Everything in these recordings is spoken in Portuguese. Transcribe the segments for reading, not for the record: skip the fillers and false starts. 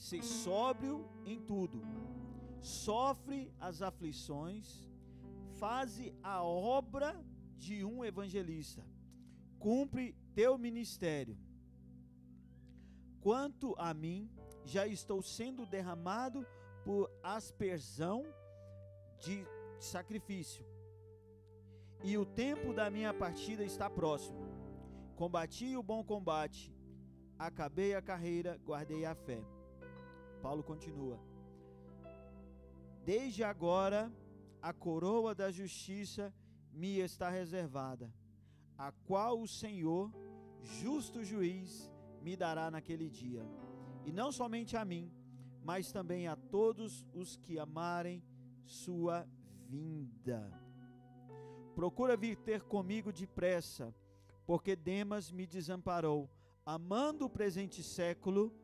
ser sóbrio em tudo, sofre as aflições, faze a obra de um evangelista, cumpre teu ministério. Quanto a mim, já estou sendo derramado por aspersão de sacrifício, e o tempo da minha partida está próximo. Combati o bom combate, acabei a carreira, guardei a fé. Paulo continua: desde agora a coroa da justiça me está reservada, a qual o Senhor, justo juiz, me dará naquele dia, e não somente a mim, mas também a todos os que amarem sua vinda. Procura vir ter comigo depressa, porque Demas me desamparou, amando o presente século,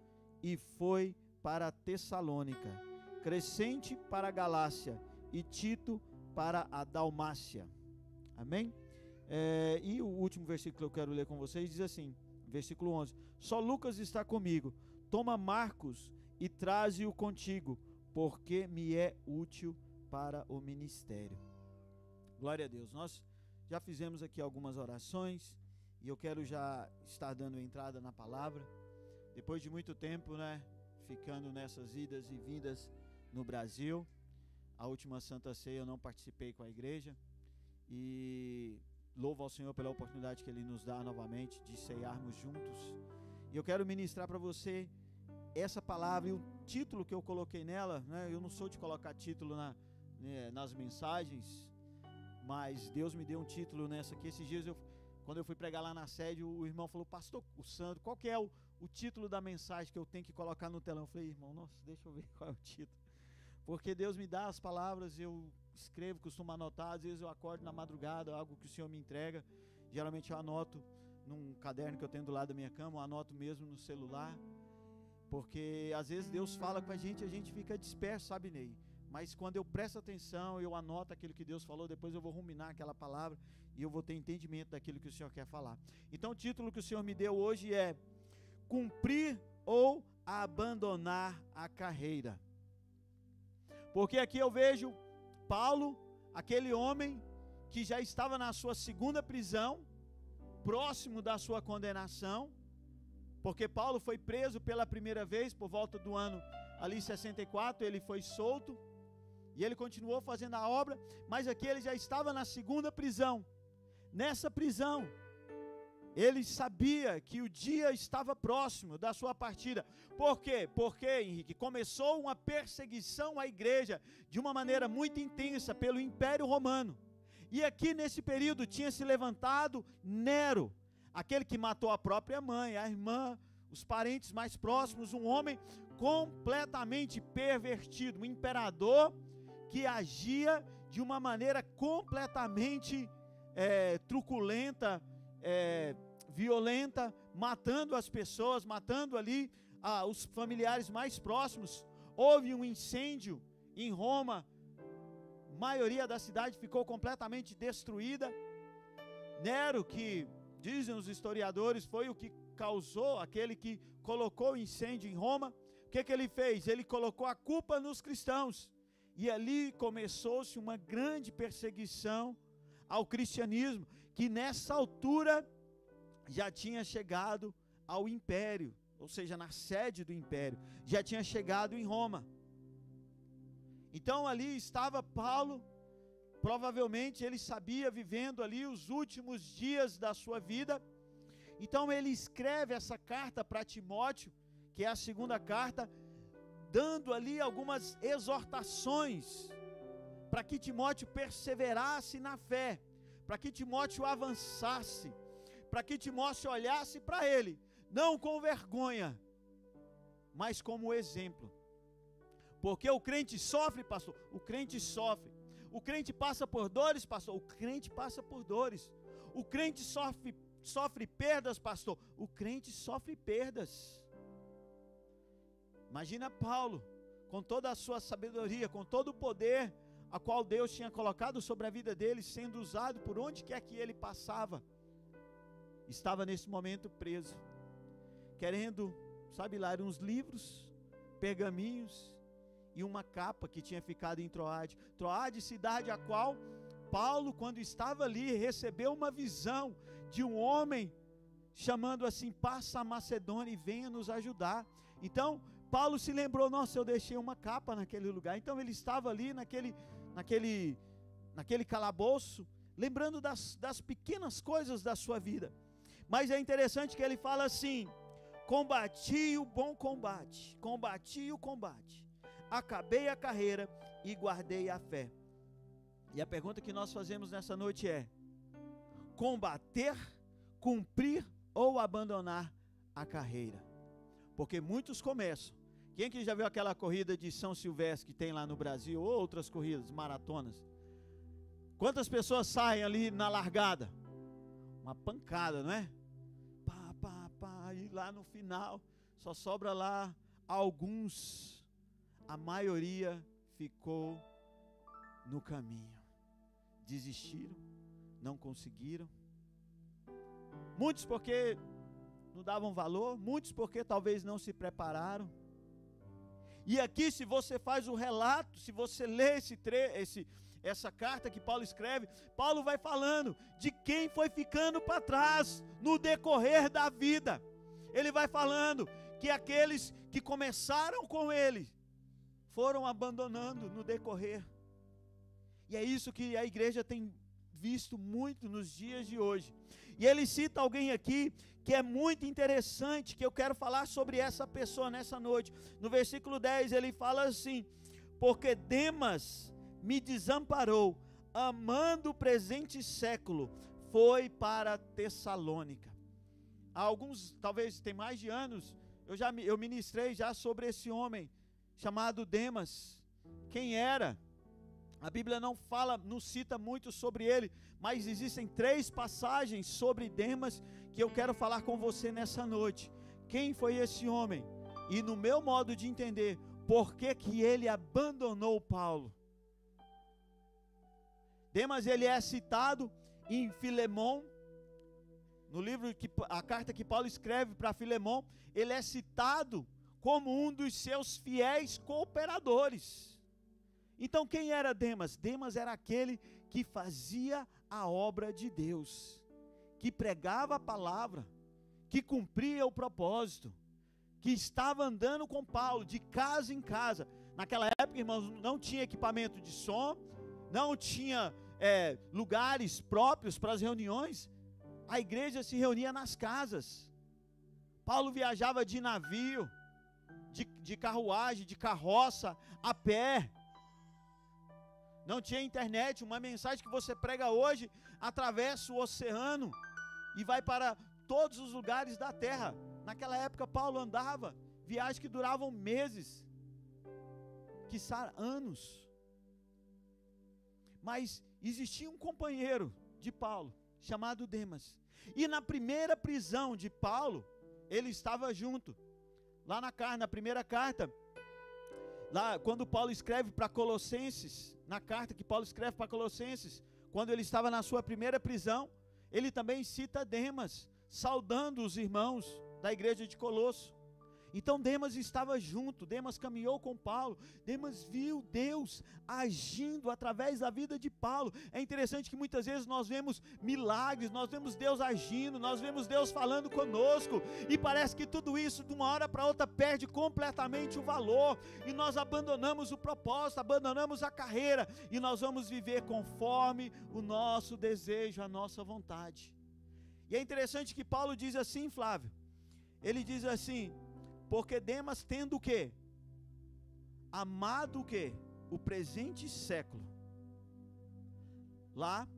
e foi para Tessalônica, Crescente para a Galácia, e Tito para a Dalmácia. Amém? E o último versículo que eu quero ler com vocês diz assim, versículo 11: só Lucas está comigo, toma Marcos e traze-o contigo, porque me é útil para o ministério. Glória a Deus. Nós já fizemos aqui algumas orações, e eu quero já estar dando entrada na palavra, depois de muito tempo, ficando nessas idas e vindas no Brasil. A última Santa Ceia eu não participei com a igreja, e louvo ao Senhor pela oportunidade que Ele nos dá novamente de ceiarmos juntos. E eu quero ministrar para você essa palavra, e o título que eu coloquei nela, eu não sou de colocar título nas mensagens, mas Deus me deu um título nessa aqui. Esses dias, quando eu fui pregar lá na sede, o irmão falou: pastor, o Sandro, qual que é o título da mensagem que eu tenho que colocar no telão? Eu falei: irmão, nossa, deixa eu ver qual é o título, porque Deus me dá as palavras, eu escrevo, costumo anotar. Às vezes eu acordo na madrugada, algo que o Senhor me entrega, geralmente eu anoto num caderno que eu tenho do lado da minha cama, eu anoto mesmo no celular, porque às vezes Deus fala com a gente fica disperso, sabe, Ney? Mas quando eu presto atenção, eu anoto aquilo que Deus falou, depois eu vou ruminar aquela palavra, e eu vou ter entendimento daquilo que o Senhor quer falar. Então o título que o Senhor me deu hoje é: cumprir ou abandonar a carreira. Porque aqui eu vejo Paulo, aquele homem que já estava na sua segunda prisão, próximo da sua condenação, porque Paulo foi preso pela primeira vez por volta do ano ali 64, ele foi solto, e ele continuou fazendo a obra, mas aqui ele já estava na segunda prisão. Nessa prisão, ele sabia que o dia estava próximo da sua partida. Por quê? Porque, Henrique, começou uma perseguição à igreja de uma maneira muito intensa pelo Império Romano. E aqui nesse período tinha se levantado Nero, aquele que matou a própria mãe, a irmã, os parentes mais próximos, um homem completamente pervertido, um imperador que agia de uma maneira completamente truculenta, violenta, matando as pessoas, matando ali os familiares mais próximos. Houve um incêndio em Roma, a maioria da cidade ficou completamente destruída. Nero, que dizem os historiadores, foi o que causou, aquele que colocou o incêndio em Roma. O que ele fez? Ele colocou a culpa nos cristãos, e ali começou-se uma grande perseguição ao cristianismo, que nessa altura já tinha chegado ao império, ou seja, na sede do império, já tinha chegado em Roma. Então ali estava Paulo, provavelmente ele sabia, vivendo ali os últimos dias da sua vida. Então ele escreve essa carta para Timóteo, que é a segunda carta, dando ali algumas exortações para que Timóteo perseverasse na fé, para que Timóteo avançasse, para que Timóteo olhasse para ele, não com vergonha, mas como exemplo. Porque o crente sofre, pastor, o crente sofre. O crente passa por dores, pastor, o crente passa por dores. O crente sofre perdas, pastor, o crente sofre perdas. Imagina Paulo, com toda a sua sabedoria, com todo o poder a qual Deus tinha colocado sobre a vida dele, sendo usado por onde quer que ele passava, estava nesse momento preso, querendo, ler uns livros, pergaminhos e uma capa que tinha ficado em Troade. Troade, cidade a qual Paulo, quando estava ali, recebeu uma visão de um homem chamando assim: passa a Macedônia e venha nos ajudar. Então Paulo se lembrou: nossa, eu deixei uma capa naquele lugar. Então ele estava ali naquele calabouço, lembrando das pequenas coisas da sua vida. Mas é interessante que ele fala assim: combati o bom combate, combati o combate, acabei a carreira e guardei a fé. E a pergunta que nós fazemos nessa noite é: combater, cumprir ou abandonar a carreira? Porque muitos começam. Quem que já viu aquela corrida de São Silvestre que tem lá no Brasil, ou outras corridas, maratonas? Quantas pessoas saem ali na largada? Uma pancada, não é? E lá no final só sobra lá alguns. A maioria ficou no caminho. Desistiram, não conseguiram. Muitos porque não davam valor, muitos porque talvez não se prepararam. E aqui, se você faz o relato, se você lê essa carta que Paulo escreve, Paulo vai falando de quem foi ficando para trás no decorrer da vida. Ele vai falando que aqueles que começaram com ele foram abandonando no decorrer. E é isso que a igreja tem visto muito nos dias de hoje. E ele cita alguém aqui que é muito interessante, que eu quero falar sobre essa pessoa nessa noite. No versículo 10 ele fala assim: porque Demas me desamparou, amando o presente século, foi para Tessalônica. Há alguns, talvez tem mais de anos, eu ministrei já sobre esse homem chamado Demas. Quem era? A Bíblia não cita muito sobre ele, mas existem 3 passagens sobre Demas que eu quero falar com você nessa noite. Quem foi esse homem? E no meu modo de entender, por que que ele abandonou Paulo? Demas, ele é citado em Filemon, no livro, a carta que Paulo escreve para Filemon, ele é citado como um dos seus fiéis cooperadores. Então quem era Demas? Demas era aquele que fazia a obra de Deus, que pregava a palavra, que cumpria o propósito, que estava andando com Paulo de casa em casa. Naquela época, irmãos, não tinha equipamento de som, não tinha lugares próprios para as reuniões. A igreja se reunia nas casas. Paulo viajava de navio, de carruagem, de carroça, a pé. Não tinha internet. Uma mensagem que você prega hoje atravessa o oceano e vai para todos os lugares da terra. Naquela época Paulo andava, viagens que duravam meses, quiçá anos. Mas existia um companheiro de Paulo, chamado Demas. E na primeira prisão de Paulo, ele estava junto. Lá na primeira carta, lá quando Paulo escreve para Colossenses, na carta que Paulo escreve para Colossenses, quando ele estava na sua primeira prisão, ele também cita Demas, saudando os irmãos da igreja de Colosso. Então Demas estava junto, Demas caminhou com Paulo, Demas viu Deus agindo através da vida de Paulo. É interessante que muitas vezes nós vemos milagres, nós vemos Deus agindo, nós vemos Deus falando conosco, e parece que tudo isso de uma hora para outra perde completamente o valor, e nós abandonamos o propósito, abandonamos a carreira, e nós vamos viver conforme o nosso desejo, a nossa vontade. E é interessante que Paulo diz assim, Flávio, ele diz assim: porque Demas, tendo o quê? Amado o quê? O presente século. Lá,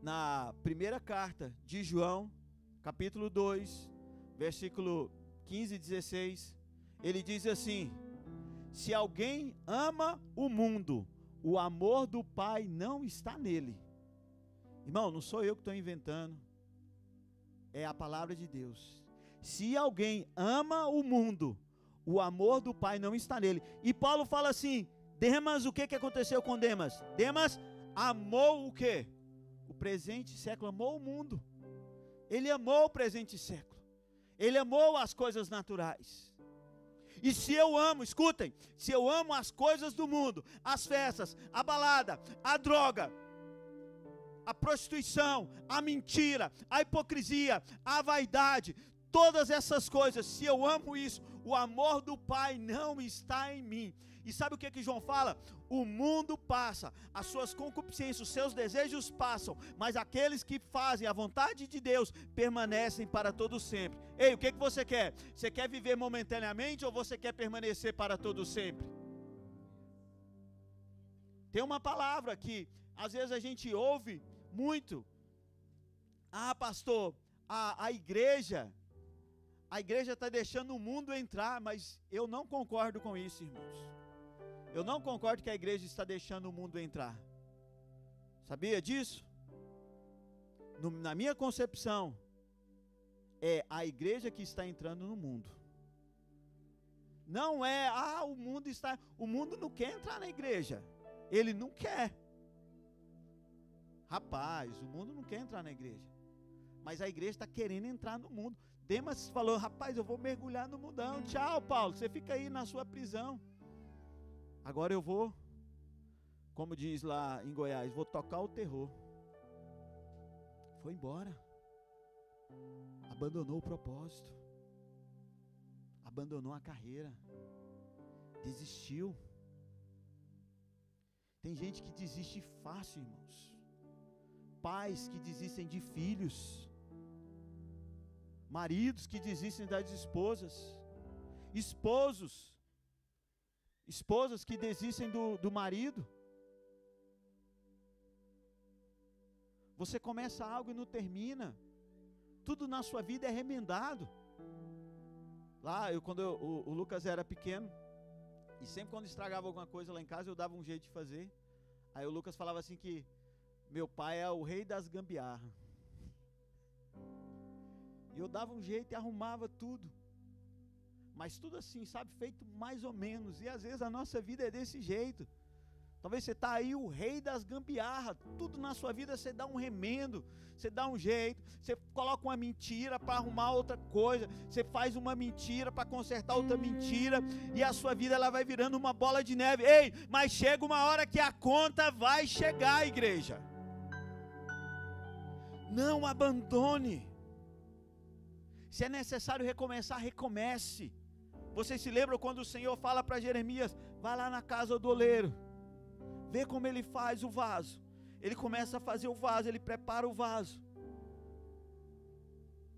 na primeira carta de João, capítulo 2, versículo 15 e 16, ele diz assim: se alguém ama o mundo, o amor do Pai não está nele. Irmão, não sou eu que estou inventando, é a palavra de Deus. Se alguém ama o mundo, o amor do Pai não está nele. E Paulo fala assim: Demas, o que aconteceu com Demas? Demas amou o quê? O presente século, amou o mundo. Ele amou o presente século. Ele amou as coisas naturais. E se eu amo, escutem, se eu amo as coisas do mundo, as festas, a balada, a droga, a prostituição, a mentira, a hipocrisia, a vaidade, todas essas coisas, se eu amo isso, o amor do Pai não está em mim. E sabe o que João fala? O mundo passa, as suas concupiscências, os seus desejos passam, mas aqueles que fazem a vontade de Deus permanecem para todo sempre. Ei, o que você quer? Você quer viver momentaneamente ou você quer permanecer para todo sempre? Tem uma palavra que às vezes a gente ouve muito. Ah, pastor, a igreja está deixando o mundo entrar, mas eu não concordo com isso, irmãos. Eu não concordo que a igreja está deixando o mundo entrar. Sabia disso? Na minha concepção, é a igreja que está entrando no mundo. Não é, o mundo não quer entrar na igreja. Ele não quer. Rapaz, o mundo não quer entrar na igreja. Mas a igreja está querendo entrar no mundo. Demas falou, rapaz, eu vou mergulhar no mundão. Tchau, Paulo, você fica aí na sua prisão. Agora eu vou, como diz lá em Goiás, vou tocar o terror. Foi embora. Abandonou o propósito. Abandonou a carreira. Desistiu. Tem gente que desiste fácil, irmãos. Pais que desistem de filhos. Maridos que desistem das esposas. Esposas que desistem do marido. Você começa algo e não termina. Tudo na sua vida é remendado. Lá, quando o Lucas era pequeno, e sempre quando estragava alguma coisa lá em casa, eu dava um jeito de fazer. Aí o Lucas falava assim que meu pai é o rei das gambiarras. E eu dava um jeito e arrumava tudo. Mas tudo assim, sabe, feito mais ou menos. E às vezes a nossa vida é desse jeito. Talvez você está aí o rei das gambiarras. Tudo na sua vida você dá um remendo, você dá um jeito, você coloca uma mentira para arrumar outra coisa, você faz uma mentira para consertar outra mentira, e a sua vida ela vai virando uma bola de neve. Ei, mas chega uma hora que a conta vai chegar, igreja. Não abandone. Se é necessário recomeçar, recomece. Vocês se lembram quando o Senhor fala para Jeremias, vai lá na casa do oleiro, vê como ele faz o vaso. Ele começa a fazer o vaso, ele prepara o vaso,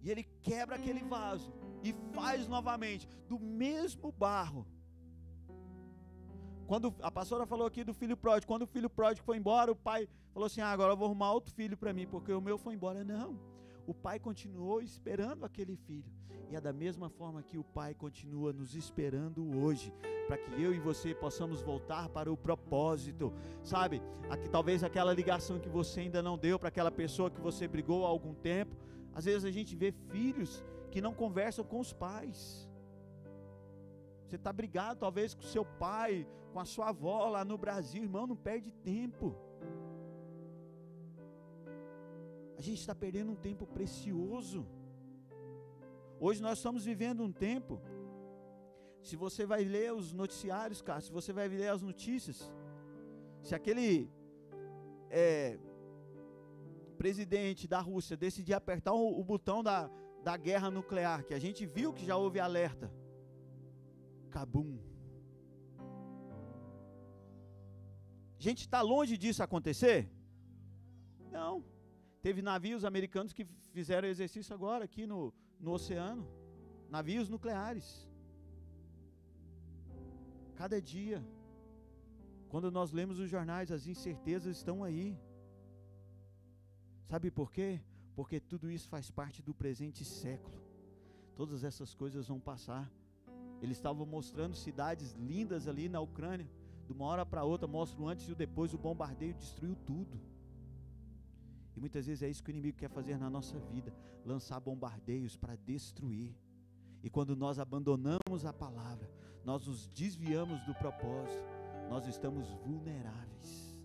e ele quebra aquele vaso, e faz novamente, do mesmo barro. Quando a pastora falou aqui do filho pródigo, quando o filho pródigo foi embora, o pai falou assim, agora eu vou arrumar outro filho para mim, porque o meu foi embora. Não, o pai continuou esperando aquele filho. E é da mesma forma que o Pai continua nos esperando hoje, para que eu e você possamos voltar para o propósito, sabe? Talvez aquela ligação que você ainda não deu para aquela pessoa que você brigou há algum tempo. Às vezes a gente vê filhos que não conversam com os pais. Você está brigado talvez com seu pai, com a sua avó lá no Brasil, irmão, não perde tempo. A gente está perdendo um tempo precioso. Hoje nós estamos vivendo um tempo, se você vai ler os noticiários, cara, se você vai ler as notícias, se aquele presidente da Rússia decidir apertar o botão da guerra nuclear, que a gente viu que já houve alerta, cabum. A gente está longe disso acontecer? Não. Teve navios americanos que fizeram exercício agora aqui no oceano, navios nucleares. Cada dia, quando nós lemos os jornais, as incertezas estão aí. Sabe por quê? Porque tudo isso faz parte do presente século. Todas essas coisas vão passar. Eles estavam mostrando cidades lindas ali na Ucrânia, de uma hora para outra, mostra o antes e o depois, o bombardeio destruiu tudo. E muitas vezes é isso que o inimigo quer fazer na nossa vida, lançar bombardeios para destruir. E quando nós abandonamos a palavra, nós nos desviamos do propósito, nós estamos vulneráveis.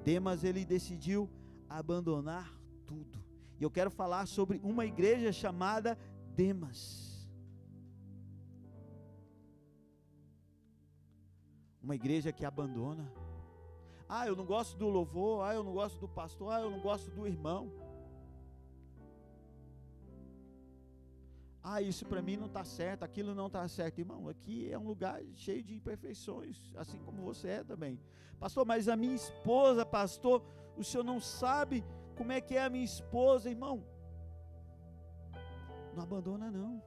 Demas, ele decidiu abandonar tudo. E eu quero falar sobre uma igreja chamada Demas. Uma igreja que abandona. Ah, eu não gosto do louvor, ah, eu não gosto do pastor, ah, eu não gosto do irmão. Ah, isso para mim não está certo, aquilo não está certo. Irmão, aqui é um lugar cheio de imperfeições, assim como você é também. Pastor, mas a minha esposa, pastor, o senhor não sabe como é que é a minha esposa, irmão. Não abandona não.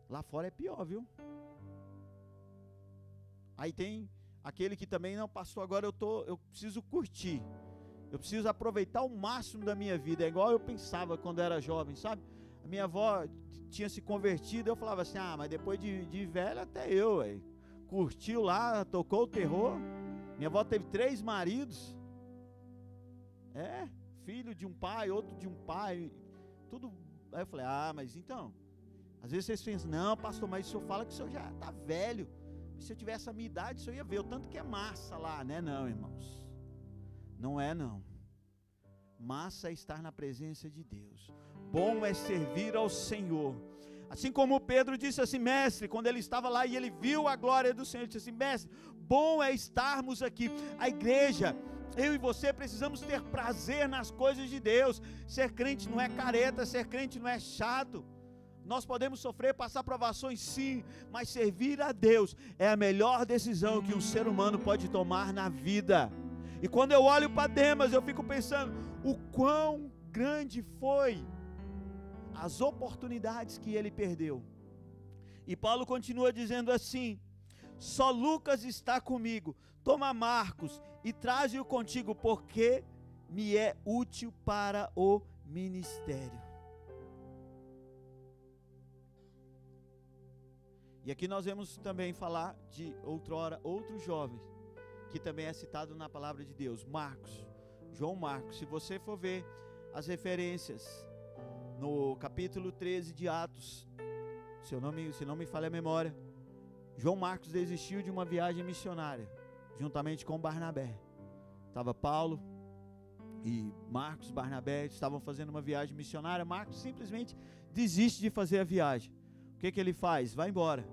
Lá fora é pior, viu? Aí tem aquele que também, não, pastor, agora eu preciso curtir. Eu preciso aproveitar o máximo da minha vida. É igual eu pensava quando era jovem, sabe? A minha avó tinha se convertido, eu falava assim, mas depois de velha até eu, curtiu lá, tocou o terror. Minha avó teve 3 maridos. Filho de um pai, outro de um pai, tudo. Aí eu falei, mas então, às vezes vocês pensam, não, pastor, mas o senhor fala que o senhor já está velho. Se eu tivesse a minha idade, o senhor ia ver o tanto que é massa lá, né? Não, irmãos, não é não. Massa é estar na presença de Deus. Bom é servir ao Senhor. Assim como Pedro disse assim, mestre, quando ele estava lá e ele viu a glória do Senhor, ele disse assim, mestre, bom é estarmos aqui. A igreja, eu e você precisamos ter prazer nas coisas de Deus. Ser crente não é careta, ser crente não é chato. Nós podemos sofrer, passar provações sim, mas servir a Deus é a melhor decisão que um ser humano pode tomar na vida. E quando eu olho para Demas, eu fico pensando, o quão grande foi as oportunidades que ele perdeu. E Paulo continua dizendo assim, só Lucas está comigo, toma Marcos e traze-o contigo, porque me é útil para o ministério. E aqui nós vamos também falar de outrora, outros jovens, que também é citado na palavra de Deus, Marcos, João Marcos. Se você for ver as referências no capítulo 13 de Atos, se não me falha a memória, João Marcos desistiu de uma viagem missionária, juntamente com Barnabé. Estava Paulo e Marcos, Barnabé, estavam fazendo uma viagem missionária. Marcos simplesmente desiste de fazer a viagem. O que ele faz? Vai embora.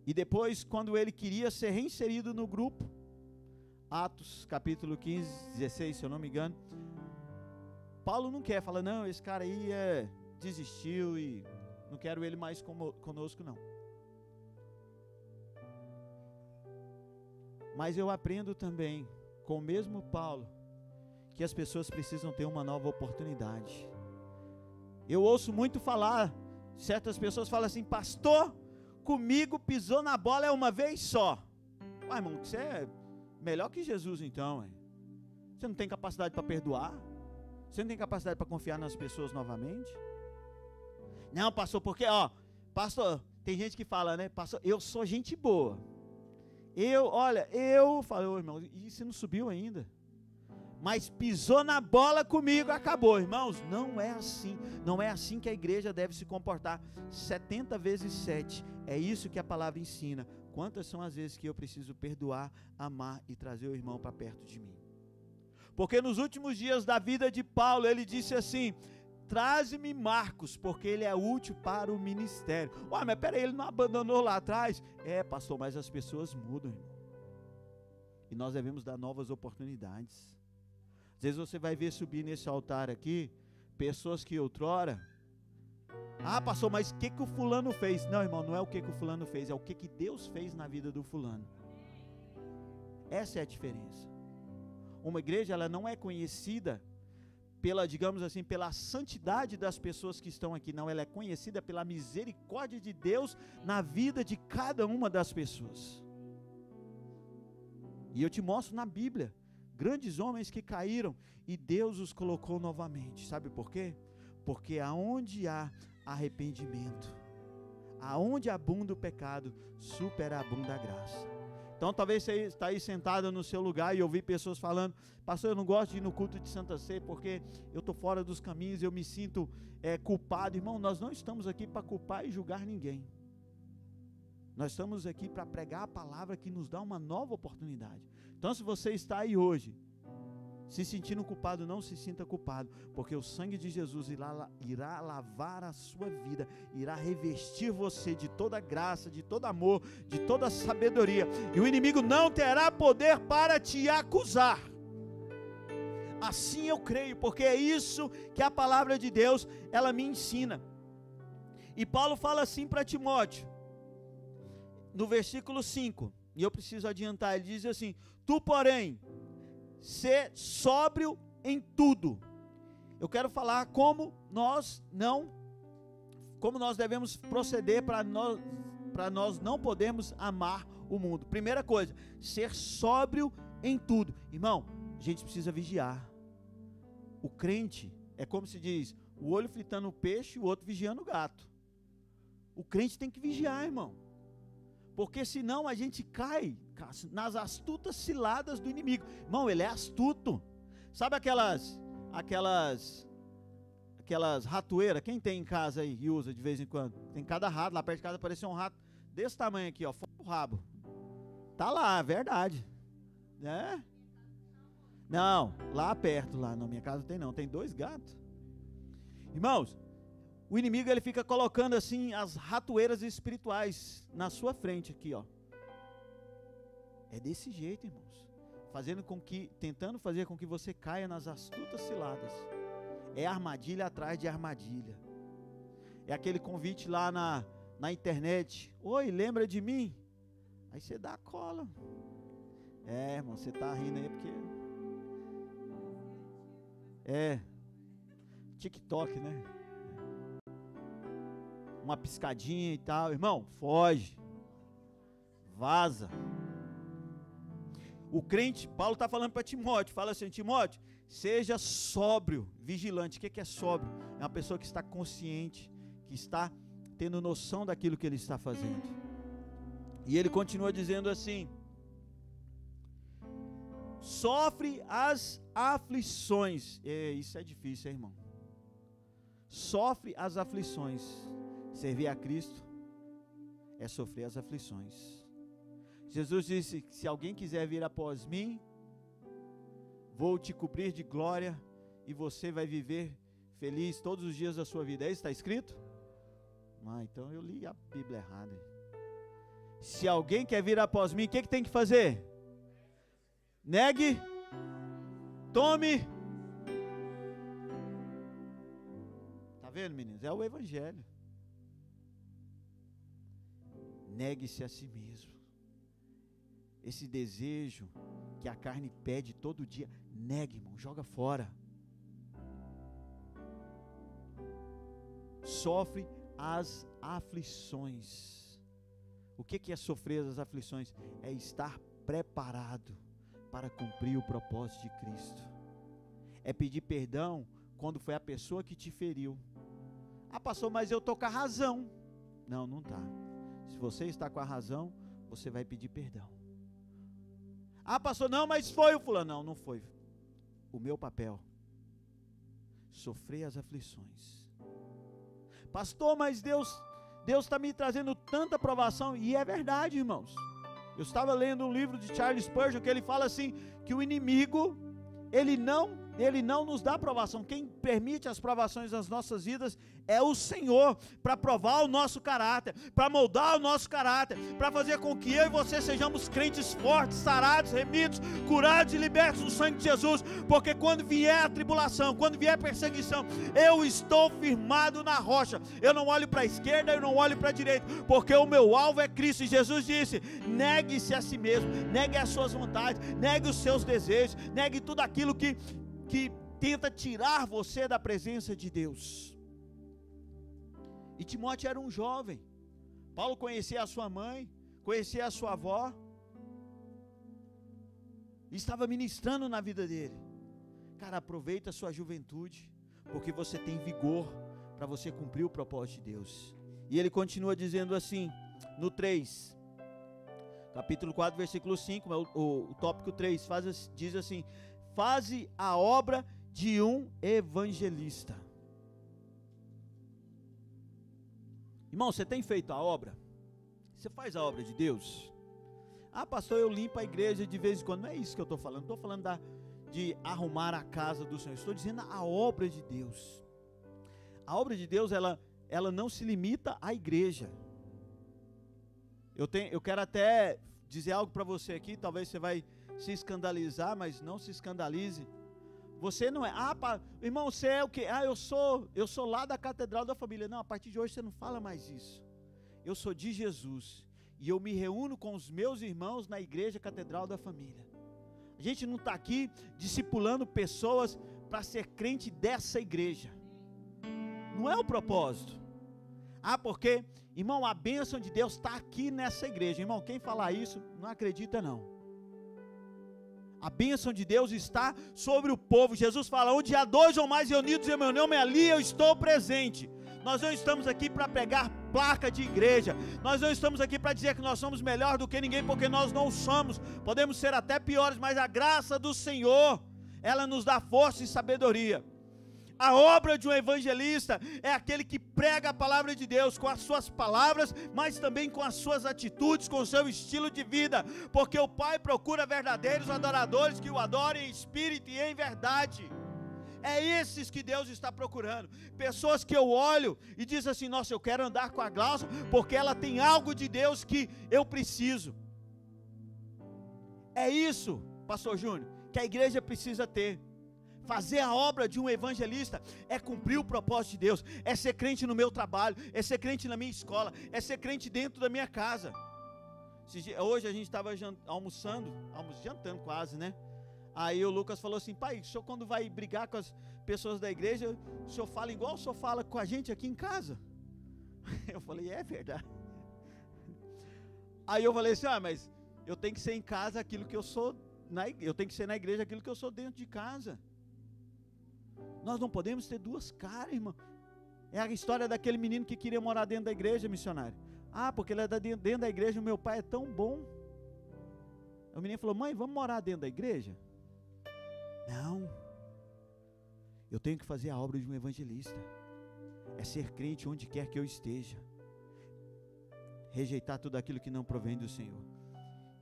E depois, quando ele queria ser reinserido no grupo, Atos capítulo 15, 16, se eu não me engano, Paulo não quer, fala, não, esse cara aí desistiu e não quero ele mais conosco não. Mas eu aprendo também, com o mesmo Paulo, que as pessoas precisam ter uma nova oportunidade. Eu ouço muito falar, certas pessoas falam assim, pastor, comigo pisou na bola uma vez só. Uai, irmão, você é melhor que Jesus então, você não tem capacidade para perdoar? Você não tem capacidade para confiar nas pessoas novamente? Não, pastor, porque, pastor, tem gente que fala, né, pastor, eu sou gente boa. Eu falo, irmão, e você não subiu ainda? Mas pisou na bola comigo, acabou, irmãos. Não é assim. Não é assim que a igreja deve se comportar. 70 vezes 7. É isso que a palavra ensina. Quantas são as vezes que eu preciso perdoar, amar e trazer o irmão para perto de mim? Porque nos últimos dias da vida de Paulo, ele disse assim, traze-me Marcos, porque ele é útil para o ministério. Ué, mas peraí, ele não abandonou lá atrás? Pastor, mas as pessoas mudam, irmão. E nós devemos dar novas oportunidades. Às vezes você vai ver subir nesse altar aqui, pessoas que outrora, pastor, mas o que o fulano fez? Não, irmão, não é o que o fulano fez, é o que Deus fez na vida do fulano. Essa é a diferença. Uma igreja, ela não é conhecida pela, digamos assim, pela santidade das pessoas que estão aqui, não, ela é conhecida pela misericórdia de Deus na vida de cada uma das pessoas. E eu te mostro na Bíblia, grandes homens que caíram e Deus os colocou novamente. Sabe por quê? Porque aonde há arrependimento, aonde abunda o pecado, superabunda a graça. Então talvez você está aí sentado no seu lugar e ouvir pessoas falando, pastor, eu não gosto de ir no culto de Santa Ceia porque eu estou fora dos caminhos, eu me sinto culpado. Irmão, nós não estamos aqui para culpar e julgar ninguém. Nós estamos aqui para pregar a palavra que nos dá uma nova oportunidade. Então se você está aí hoje Se sentindo culpado, não se sinta culpado, porque o sangue de Jesus irá lavar a sua vida, irá revestir você de toda graça, de todo amor, de toda sabedoria, e o inimigo não terá poder para te acusar. Assim eu creio, porque é isso que a palavra de Deus, ela me ensina. E Paulo fala assim para Timóteo, no versículo 5, e eu preciso adiantar, ele diz assim: tu, porém, ser sóbrio em tudo. Eu quero falar como nós devemos proceder para nós não podermos amar o mundo. Primeira coisa, ser sóbrio em tudo. Irmão, a gente precisa vigiar. O crente é como se diz, o olho fritando o peixe e o outro vigiando o gato. O crente tem que vigiar, irmão, porque senão a gente cai nas astutas ciladas do inimigo. Irmão, ele é astuto. Sabe aquelas ratoeiras? Quem tem em casa aí e usa de vez em quando? Tem cada rato, lá perto de casa parece um rato desse tamanho aqui, ó, fora o rabo. Tá lá, é verdade. Né? Não, lá perto, lá na minha casa tem não, tem 2 gatos. Irmãos, o inimigo ele fica colocando assim as ratoeiras espirituais na sua frente aqui, ó. É desse jeito, irmãos, tentando fazer com que você caia nas astutas ciladas. É armadilha atrás de armadilha. É aquele convite lá na internet: oi, lembra de mim? Aí você dá a cola. É, irmão, você tá rindo aí porque TikTok, né? Uma piscadinha e tal. Irmão, foge, vaza. O crente, Paulo está falando para Timóteo, fala assim: Timóteo, seja sóbrio, vigilante. O que é sóbrio? É uma pessoa que está consciente, que está tendo noção daquilo que ele está fazendo. E ele continua dizendo assim: sofre as aflições. Isso é difícil, hein, irmão? Sofre as aflições. Servir a Cristo é sofrer as aflições. Jesus disse: se alguém quiser vir após mim, vou te cobrir de glória e você vai viver feliz todos os dias da sua vida. É isso que está escrito? Então eu li a Bíblia errada. Se alguém quer vir após mim, o que tem que fazer? Negue, tome. Está vendo, meninos? É o Evangelho. Negue-se a si mesmo. Esse desejo que a carne pede todo dia, negue, irmão, joga fora. Sofre as aflições. O que é sofrer as aflições? É estar preparado para cumprir o propósito de Cristo. É pedir perdão quando foi a pessoa que te feriu. Ah, pastor, mas eu estou com a razão. Não está. Se você está com a razão, você vai pedir perdão. Ah, pastor, não, mas foi o fulano. Não foi. O meu papel, sofrer as aflições. Pastor, mas Deus está me trazendo tanta provação. E é verdade, irmãos. Eu estava lendo um livro de Charles Spurgeon, que ele fala assim, que o inimigo, ele não nos dá provação. Quem permite as provações nas nossas vidas é o Senhor, para provar o nosso caráter, para moldar o nosso caráter, para fazer com que eu e você sejamos crentes fortes, sarados, remidos, curados e libertos no sangue de Jesus, porque quando vier a tribulação, quando vier a perseguição, eu estou firmado na rocha. Eu não olho para a esquerda, eu não olho para a direita, porque o meu alvo é Cristo. E Jesus disse: negue-se a si mesmo, negue as suas vontades, negue os seus desejos, negue tudo aquilo que tenta tirar você da presença de Deus. E Timóteo era um jovem. Paulo conhecia a sua mãe, conhecia a sua avó, e estava ministrando na vida dele. Cara, aproveita a sua juventude, porque você tem vigor para você cumprir o propósito de Deus. E ele continua dizendo assim, no 3, capítulo 4, versículo 5, o tópico 3, diz assim: faze a obra de um evangelista. Irmão, você tem feito a obra? Você faz a obra de Deus? Ah, pastor, eu limpo a igreja de vez em quando. Não é isso que eu estou falando. Estou falando de arrumar a casa do Senhor. Estou dizendo a obra de Deus. A obra de Deus, ela não se limita à igreja. Eu quero até dizer algo para você aqui, talvez você vai se escandalizar, mas não se escandalize. Você não é, irmão, você é o quê? Eu sou lá da Catedral da Família. Não, a partir de hoje você não fala mais isso. Eu sou de Jesus, e eu me reúno com os meus irmãos na igreja Catedral da Família. A gente não está aqui discipulando pessoas para ser crente dessa igreja. Não é o propósito. Porque, irmão, a bênção de Deus está aqui nessa igreja. Irmão, quem falar isso, não acredita não. A bênção de Deus está sobre o povo. Jesus fala, onde há 2 ou mais reunidos em meu nome, ali eu estou presente. Nós não estamos aqui para pegar placa de igreja. Nós não estamos aqui para dizer que nós somos melhor do que ninguém, porque nós não somos. Podemos ser até piores, mas a graça do Senhor, ela nos dá força e sabedoria. A obra de um evangelista é aquele que prega a palavra de Deus com as suas palavras, mas também com as suas atitudes, com o seu estilo de vida, porque o Pai procura verdadeiros adoradores que o adorem em espírito e em verdade. É esses que Deus está procurando, pessoas que eu olho e diz assim, nossa, eu quero andar com a Glaucia, porque ela tem algo de Deus que eu preciso. É isso, pastor Júnior, que a igreja precisa ter. Fazer a obra de um evangelista é cumprir o propósito de Deus, é ser crente no meu trabalho, é ser crente na minha escola, é ser crente dentro da minha casa. Hoje a gente estava jantando quase, né? Aí o Lucas falou assim, pai, o senhor quando vai brigar com as pessoas da igreja, o senhor fala igual o senhor fala com a gente aqui em casa? Eu falei, é verdade. Aí eu falei assim, mas eu tenho que ser em casa aquilo que eu sou, eu tenho que ser na igreja aquilo que eu sou dentro de casa. Nós não podemos ter duas caras, irmão. É a história daquele menino que queria morar dentro da igreja, missionário. Porque ele é dentro da igreja, o meu pai é tão bom. O menino falou, mãe, vamos morar dentro da igreja? Não. Eu tenho que fazer a obra de um evangelista. É ser crente onde quer que eu esteja. Rejeitar tudo aquilo que não provém do Senhor.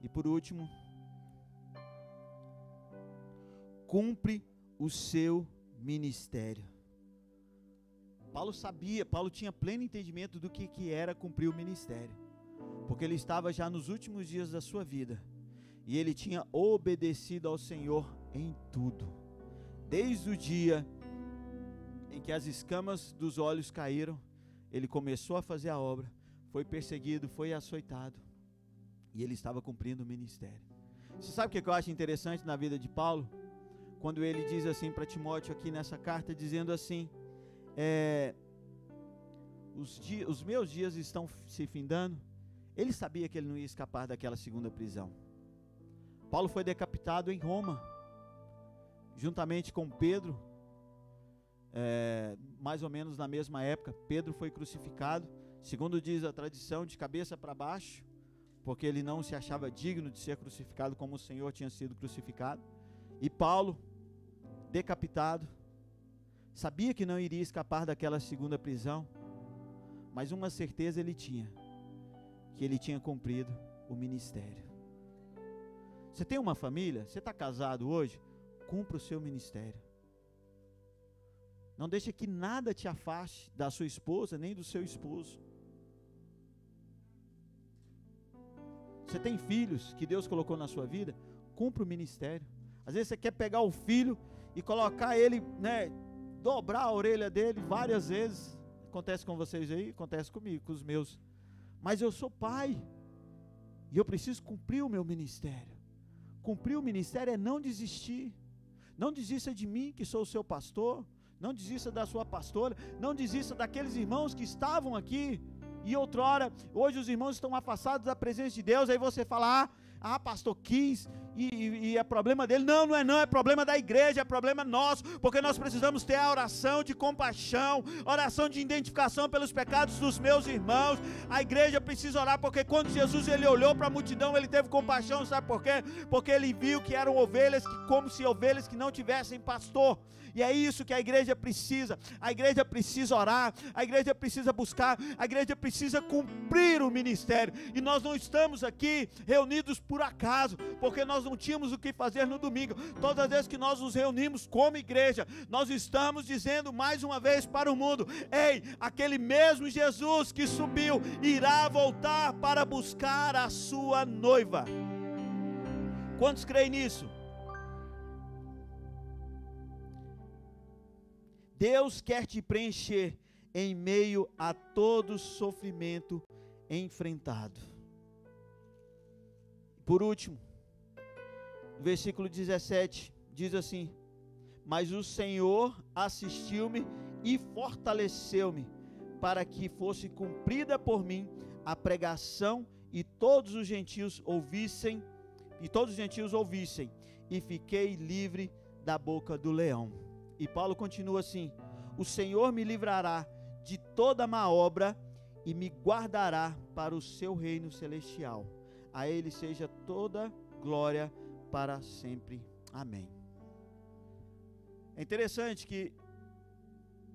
E por último, cumpre o seu ministério. Paulo tinha pleno entendimento do que era cumprir o ministério, porque ele estava já nos últimos dias da sua vida, e ele tinha obedecido ao Senhor em tudo, desde o dia em que as escamas dos olhos caíram, ele começou a fazer a obra, foi perseguido, foi açoitado, e ele estava cumprindo o ministério. Você sabe o que eu acho interessante na vida de Paulo? Quando ele diz assim para Timóteo aqui nessa carta, dizendo assim, os meus dias estão se findando. Ele sabia que ele não ia escapar daquela segunda prisão. Paulo foi decapitado em Roma, juntamente com Pedro, mais ou menos na mesma época. Pedro foi crucificado, segundo diz a tradição, de cabeça para baixo, porque ele não se achava digno de ser crucificado como o Senhor tinha sido crucificado. E Paulo, decapitado, sabia que não iria escapar daquela segunda prisão, mas uma certeza ele tinha, que ele tinha cumprido o ministério. Você tem uma família? Você está casado hoje? Cumpra o seu ministério. Não deixe que nada te afaste da sua esposa, nem do seu esposo. Você tem filhos que Deus colocou na sua vida? Cumpra o ministério. Às vezes você quer pegar o filho e colocar ele, dobrar a orelha dele várias vezes. Acontece com vocês aí? Acontece comigo, com os meus. Mas eu sou pai, e eu preciso cumprir o meu ministério. Cumprir o ministério é não desistir. Não desista de mim, que sou o seu pastor. Não desista da sua pastora. Não desista daqueles irmãos que estavam aqui, e outrora, hoje os irmãos estão afastados da presença de Deus. Aí você fala, pastor quis, e é problema dele. Não é problema da igreja, é problema nosso, porque nós precisamos ter a oração de compaixão, oração de identificação pelos pecados dos meus irmãos. A igreja precisa orar, porque quando Jesus ele olhou para a multidão, ele teve compaixão, sabe por quê? Porque ele viu que eram ovelhas, como se ovelhas que não tivessem pastor. E é isso que a igreja precisa orar, a igreja precisa buscar, a igreja precisa cumprir o ministério, e nós não estamos aqui reunidos por acaso, porque nós não tínhamos o que fazer no domingo, todas as vezes que nós nos reunimos como igreja, nós estamos dizendo mais uma vez para o mundo: ei, aquele mesmo Jesus que subiu irá voltar para buscar a sua noiva. Quantos creem nisso? Deus quer te preencher em meio a todo sofrimento enfrentado. Por último, versículo 17 diz assim: mas o Senhor assistiu-me e fortaleceu-me, para que fosse cumprida por mim a pregação e todos os gentios ouvissem, e fiquei livre da boca do leão. E Paulo continua assim: o Senhor me livrará de toda má obra e me guardará para o seu reino celestial. A ele seja toda glória para sempre. Amém. É interessante que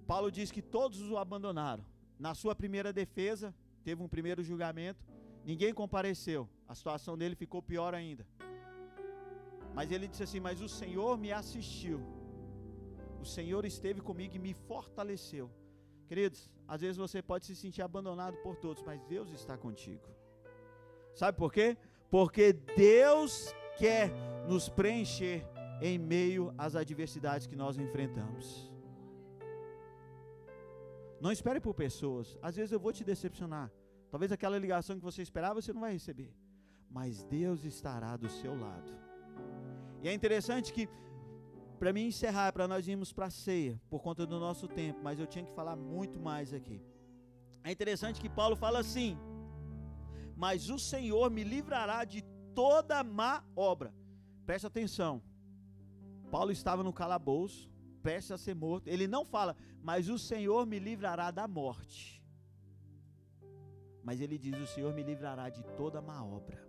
Paulo diz que todos o abandonaram. Na sua primeira defesa, teve um primeiro julgamento, ninguém compareceu, a situação dele ficou pior ainda. Mas ele disse assim: mas o Senhor me assistiu, o Senhor esteve comigo e me fortaleceu. Queridos, às vezes você pode se sentir abandonado por todos, mas Deus está contigo. Sabe por quê? Porque Deus quer nos preencher em meio às adversidades que nós enfrentamos. Não espere por pessoas. Às vezes eu vou te decepcionar. Talvez aquela ligação que você esperava você não vai receber, mas Deus estará do seu lado. E é interessante que, para mim encerrar, para nós irmos para a ceia, por conta do nosso tempo, mas eu tinha que falar muito mais aqui. É interessante que Paulo fala assim: mas o Senhor me livrará de toda má obra. Presta atenção, Paulo estava no calabouço, prestes a ser morto. Ele não fala: mas o Senhor me livrará da morte, mas ele diz: o Senhor me livrará de toda má obra.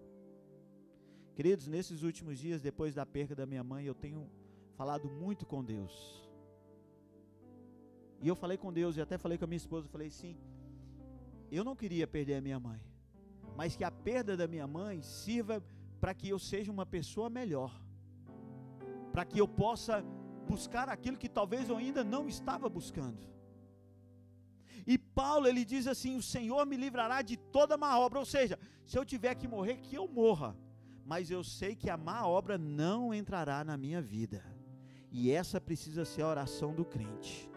Queridos, nesses últimos dias, depois da perda da minha mãe, eu tenho falado muito com Deus. E eu falei com Deus, e até falei com a minha esposa, falei assim: eu não queria perder a minha mãe, mas que a perda da minha mãe sirva para que eu seja uma pessoa melhor, para que eu possa buscar aquilo que talvez eu ainda não estava buscando. E Paulo, ele diz assim: o Senhor me livrará de toda má obra. Ou seja, se eu tiver que morrer, que eu morra, mas eu sei que a má obra não entrará na minha vida. E essa precisa ser a oração do crente.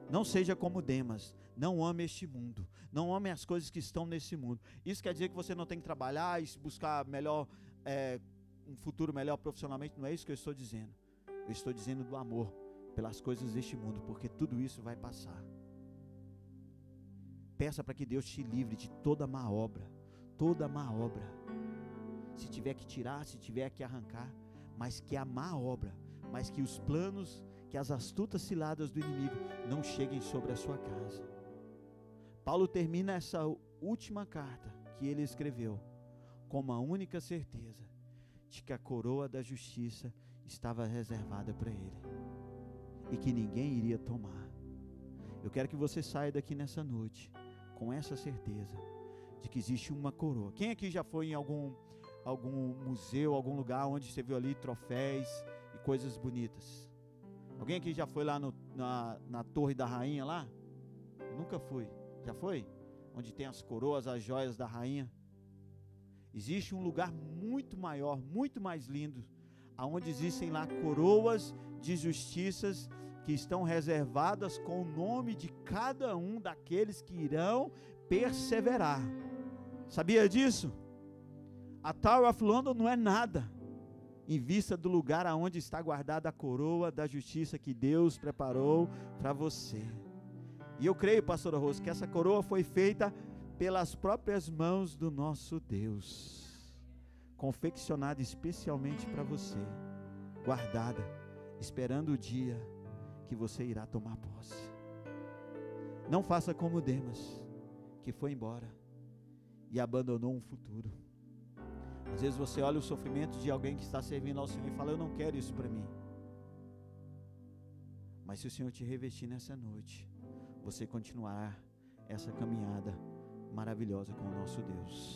Não seja como Demas, não ame este mundo, não ame as coisas que estão nesse mundo. Isso quer dizer que você não tem que trabalhar e buscar melhor, um futuro melhor profissionalmente? Não é isso que eu estou dizendo. Eu estou dizendo do amor pelas coisas deste mundo, porque tudo isso vai passar. Peça para que Deus te livre de toda má obra, toda má obra. Se tiver que tirar, se tiver que arrancar, mas que a má obra, mas que os planos, que as astutas ciladas do inimigo não cheguem sobre a sua casa. Paulo termina essa última carta que ele escreveu com uma única certeza de que a coroa da justiça estava reservada para ele e que ninguém iria tomar. Eu quero que você saia daqui nessa noite com essa certeza de que existe uma coroa. Quem aqui já foi em algum museu, algum lugar onde você viu ali troféus e coisas bonitas? Alguém aqui já foi lá na Torre da Rainha lá? Nunca fui. Já foi? Onde tem as coroas, as joias da rainha. Existe um lugar muito maior, muito mais lindo, aonde existem lá coroas de justiças que estão reservadas com o nome de cada um daqueles que irão perseverar. Sabia disso? A Tower of London não é nada em vista do lugar aonde está guardada a coroa da justiça que Deus preparou para você. E eu creio, pastora Rose, que essa coroa foi feita pelas próprias mãos do nosso Deus, confeccionada especialmente para você, guardada, esperando o dia que você irá tomar posse. Não faça como Demas, que foi embora e abandonou um futuro. Às vezes você olha o sofrimento de alguém que está servindo ao Senhor e fala: eu não quero isso para mim. Mas se o Senhor te revestir nessa noite, você continuará essa caminhada maravilhosa com o nosso Deus.